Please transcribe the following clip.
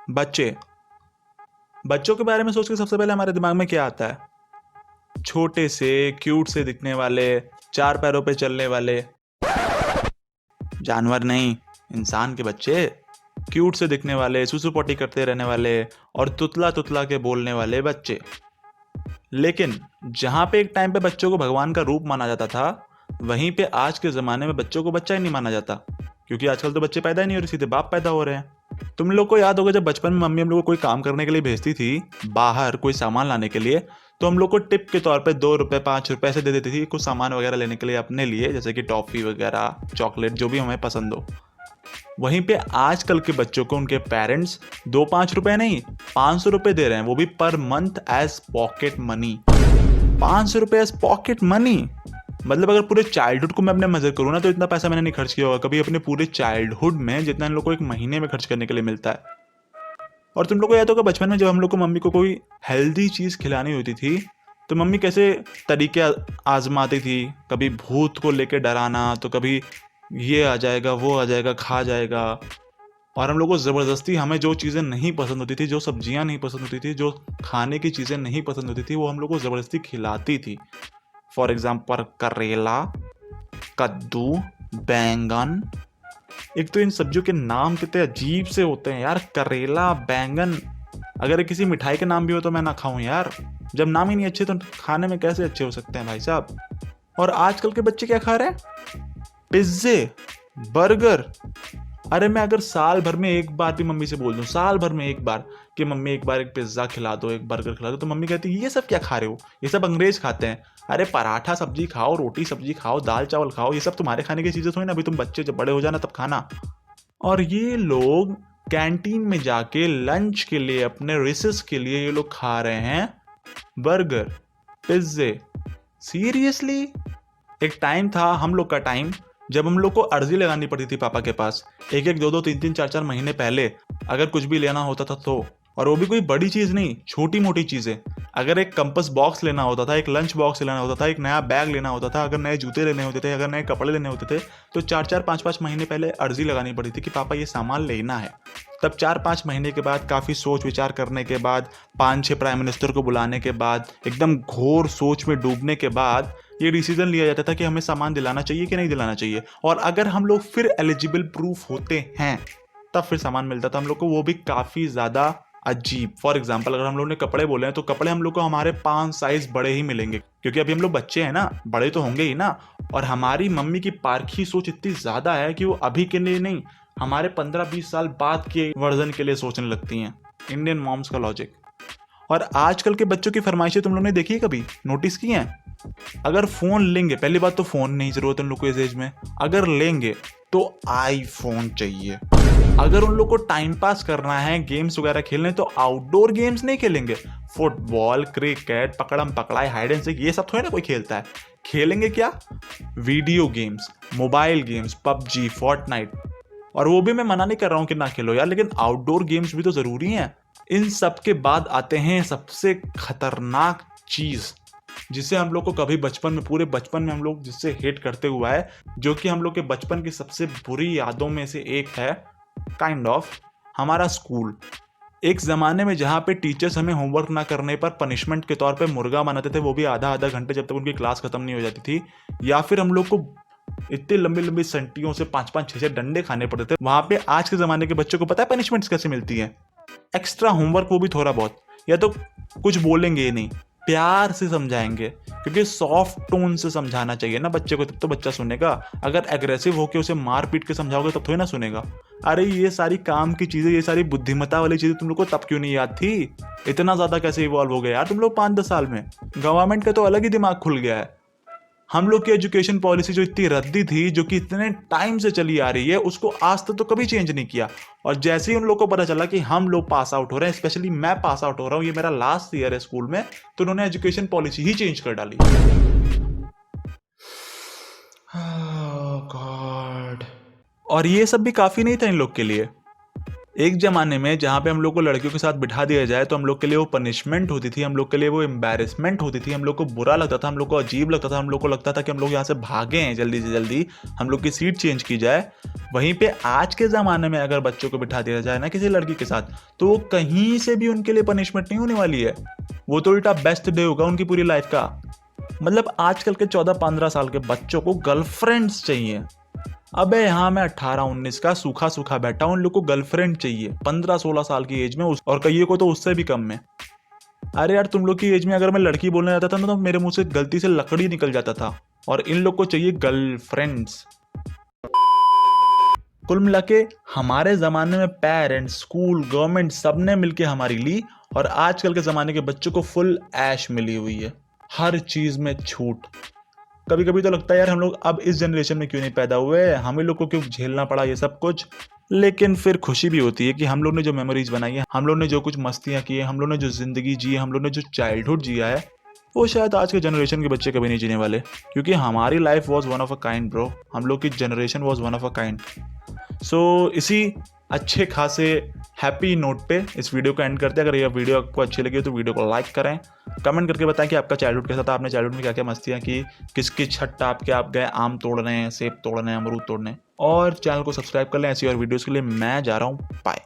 बच्चे। बच्चों के बारे में सोच के सबसे पहले हमारे दिमाग में क्या आता है? छोटे से क्यूट से दिखने वाले, चार पैरों पे चलने वाले। जानवर नहीं, इंसान के बच्चे। क्यूट से दिखने वाले, सुसु पोटी करते रहने वाले और तुतला तुतला के बोलने वाले बच्चे। लेकिन जहां पे एक टाइम पे बच्चों को भगवान का रूप माना जाता था, वहीं पे आज के ज़माने में बच्चों को बच्चा ही नहीं माना जाता, क्योंकि आजकल तो बच्चे पैदा ही नहीं हो रहे, सीधे बाप पैदा हो रहे हैं। तुम लोग को याद होगा जब बचपन में मम्मी हम लोग को कोई काम करने के लिए भेजती थी, बाहर कोई सामान लाने के लिए, तो हम लोग को टिप के तौर पे 2 रुपए 5 रुपए ऐसे दे देती थी कुछ सामान वगैरह लेने के लिए अपने लिए, जैसे कि टॉफ़ी वगैरह, चॉकलेट, जो भी हमें पसंद हो। वहीं पे आजकल के बच्चों को उनके पेरेंट्स 2-5 रुपए नहीं, 500 रुपए दे रहे हैं, वो भी per month as pocket money. 500 रुपए एज पॉकेट मनी। मतलब अगर पूरे चाइल्डहुड को मैं अपने मजे करूँ ना, तो इतना पैसा मैंने नहीं खर्च किया होगा कभी अपने पूरे चाइल्डहुड में, जितना इन लोग को एक महीने में खर्च करने के लिए मिलता है। और तुम लोग को याद होगा बचपन में जब हम लोग को मम्मी को कोई हेल्दी चीज़ खिलानी होती थी, तो मम्मी कैसे तरीके आजमाती थी। कभी भूत को लेके डराना, तो कभी ये आ जाएगा, वो आ जाएगा, खा जाएगा। और हम लोग को ज़बरदस्ती, हमें जो चीज़ें नहीं पसंद होती थी, जो सब्जियां नहीं पसंद होती थी, जो खाने की चीज़ें नहीं पसंद होती थी, वो हम लोग को ज़बरदस्ती खिलाती थी। फॉर एग्जाम्पल करेला, कद्दू, बैंगन। एक तो इन सब्जियों के नाम कितने अजीब से होते हैं यार, करेला, बैंगन। अगर ये किसी मिठाई के नाम भी हो तो मैं ना खाऊं यार। जब नाम ही नहीं अच्छे तो खाने में कैसे अच्छे हो सकते हैं भाई साहब। और आजकल के बच्चे क्या खा रहे हैं? पिज्जे, बर्गर। अरे मैं अगर साल भर में एक बार भी मम्मी से बोल दूं, साल भर में एक बार, कि मम्मी एक बार एक पिज्ज़ा खिला दो, एक बर्गर खिला दो, तो मम्मी कहती है ये सब क्या खा रहे हो, ये सब अंग्रेज खाते हैं। अरे पराठा सब्जी खाओ, रोटी सब्जी खाओ, दाल चावल खाओ, ये सब तुम्हारे खाने की चीज़ें थोड़ी ना, अभी तुम बच्चे जब बड़े हो जाना तब खाना। और ये लोग कैंटीन में जाके लंच के लिए, अपने रिसेस के लिए ये लोग खा रहे हैं बर्गर, पिज्जे। सीरियसली? एक टाइम था, हम लोग का टाइम, जब हम लोग को अर्जी लगानी पड़ती थी पापा के पास, एक एक 2-2 3-3 4-4 महीने पहले, अगर कुछ भी लेना होता था तो। और वो भी कोई बड़ी चीज़ नहीं, छोटी मोटी चीज़ें। अगर एक कंपास बॉक्स लेना होता था, एक लंच बॉक्स लेना होता था, एक नया बैग लेना होता था, अगर नए जूते लेने होते थे, अगर नए कपड़े लेने होते थे, तो 4-4 5-5 महीने पहले अर्जी लगानी पड़ी थी कि पापा ये सामान लेना है। तब 4-5 महीने के बाद, काफ़ी सोच विचार करने के बाद, 5-6 प्राइम मिनिस्टर को बुलाने के बाद, एकदम घोर सोच में डूबने के बाद, ये डिसीजन लिया जाता था कि हमें सामान दिलाना चाहिए कि नहीं दिलाना चाहिए। और अगर हम लोग फिर एलिजिबल प्रूफ होते हैं, तब फिर सामान मिलता था हम लोग को, वो भी काफ़ी ज़्यादा अजीब। फॉर एग्जाम्पल अगर हम लोग ने कपड़े बोले हैं, तो कपड़े हम लोग को हमारे 5 साइज बड़े ही मिलेंगे, क्योंकि अभी हम लोग बच्चे हैं ना, बड़े तो होंगे ही ना। और हमारी मम्मी की पारखी सोच इतनी ज़्यादा है कि वो अभी के लिए नहीं, हमारे 15-20 साल बाद के वर्जन के लिए सोचने लगती हैं। इंडियन मॉम्स का लॉजिक। और आजकल के बच्चों की फरमाइशें तुम लोग ने देखी है, कभी नोटिस की हैं? अगर फोन लेंगे, पहली बात तो फोन नहीं जरूरत उन लोग को इस एज में, अगर लेंगे तो आईफोन चाहिए। अगर उन लोग को टाइम पास करना है, गेम्स वगैरह खेलने, तो आउटडोर गेम्स नहीं खेलेंगे। फुटबॉल, क्रिकेट, पकड़म पकड़ाई, हाइड एंड सीक, ये सब थोड़ी ना कोई खेलता है। खेलेंगे क्या? Video games, mobile games, PUBG, Fortnite. और वो भी मैं मना नहीं कर रहा हूँ कि ना खेलो यार, लेकिन आउटडोर गेम्स भी तो जरूरी हैं। इन सब के बाद आते हैं सबसे खतरनाक चीज, जिसे हम लोग को कभी बचपन में, पूरे बचपन में हम लोग जिससे हेट करते हुआ है, जो कि हम लोग के बचपन की सबसे बुरी यादों में से एक है, काइंड ऑफ, हमारा स्कूल। एक ज़माने में जहाँ पे टीचर्स हमें होमवर्क ना करने पर पनिशमेंट के तौर पे मुर्गा बनाते थे, वो भी आधा आधा घंटे, जब तक उनकी क्लास खत्म नहीं हो जाती थी। या फिर हम लोग को इतनी लंबी लंबी संटियों से 5-5 6-6 डंडे खाने पड़ते थे। वहाँ पे आज के ज़माने के बच्चों को पता है पनिशमेंट्स कैसे मिलती हैं? एक्स्ट्रा होमवर्क, वो भी थोड़ा बहुत, या तो कुछ बोलेंगे ही नहीं, प्यार से समझाएंगे, क्योंकि सॉफ्ट टोन से समझाना चाहिए ना बच्चे को, तब तो बच्चा सुनेगा। अगर एग्रेसिव होकर उसे मार पीट के समझाओगे तब थोड़ी ना सुनेगा। अरे ये सारी काम की चीज़ें, ये सारी बुद्धिमत्ता वाली चीज़ें तुम लोग को तब क्यों नहीं याद थी? इतना ज़्यादा कैसे इवॉल्व हो गया यार तुम लोग 5-10 साल में? गवर्नमेंट का तो अलग ही दिमाग खुल गया है। हम लोग की एजुकेशन पॉलिसी जो इतनी रद्दी थी, जो कि इतने टाइम से चली आ रही है, उसको आज तक तो कभी चेंज नहीं किया। और जैसे ही उन लोग को पता चला कि हम लोग पास आउट हो रहे हैं, स्पेशली मैं पास आउट हो रहा हूँ, ये मेरा लास्ट ईयर है स्कूल में, तो उन्होंने एजुकेशन पॉलिसी ही चेंज कर डाली। गॉड। और ये सब भी काफी नहीं था इन लोग के लिए। एक ज़माने में जहाँ पे हम लोग को लड़कियों के साथ बिठा दिया जाए तो हम लोग के लिए वो पनिशमेंट होती थी, हम लोग के लिए वो एम्बैरेसमेंट होती थी, हम लोग को बुरा लगता था, हम लोग को अजीब लगता था, हम लोग को लगता था कि हम लोग यहाँ से भागें जल्दी से जल्दी, हम लोग की सीट चेंज की जाए। वहीं पे आज के ज़माने में अगर बच्चों को बिठा दिया जाए ना किसी लड़की के साथ, तो वो कहीं से भी उनके लिए पनिशमेंट नहीं होने वाली है, वो तो उल्टा बेस्ट डे होगा उनकी पूरी लाइफ का। मतलब आजकल के 14-15 साल के बच्चों को गर्लफ्रेंड्स चाहिए। अबे यहाँ मैं 18-19 का सूखा सूखा बैठा हूँ, उन लोग को गर्लफ्रेंड चाहिए 15-16 साल की एज में, और कईयों को तो उससे भी कम में। अरे यार, तुम लोग की एज में अगर मैं लड़की बोलने जाता था ना तो मेरे मुंह से गलती से लकड़ी निकल जाता था, और इन लोग को चाहिए गर्लफ्रेंड्स। कुल मिला के हमारे ज़माने में पेरेंट्स, स्कूल, गवर्नमेंट सबने मिलके हमारी ली, और आजकल के ज़माने के बच्चों को फुल ऐश मिली हुई है, हर चीज़ में छूट। कभी कभी तो लगता है यार हम लोग अब इस जनरेशन में क्यों नहीं पैदा हुए, हमें लोग को क्यों झेलना पड़ा ये सब कुछ। लेकिन फिर खुशी भी होती है कि हम लोग ने जो मेमोरीज बनाई है, हम लोग ने जो कुछ मस्तियाँ की है, हम लोग ने जो ज़िंदगी जी है, हम लोग ने जो चाइल्डहुड जिया है, वो शायद आज के जनरेशन के बच्चे कभी नहीं जीने वाले, क्योंकि हमारी life was one of a kind bro, हम लोग की generation was one of a kind. So इसी अच्छे खासे हैप्पी नोट पे इस वीडियो को एंड करते हैं। अगर ये वीडियो आपको अच्छी लगी तो वीडियो को लाइक करें, कमेंट करके बताएं कि आपका चाइल्डहुड कैसा था, आपने चाइल्डहुड में क्या क्या मस्तियाँ की, किसकी छत टाप के आप गए आम तोड़ने, सेब तोड़ने, अमरूद तोड़ने। और चैनल को सब्सक्राइब कर लें ऐसी और वीडियोज़ के लिए। मैं जा रहा हूँ, बाय।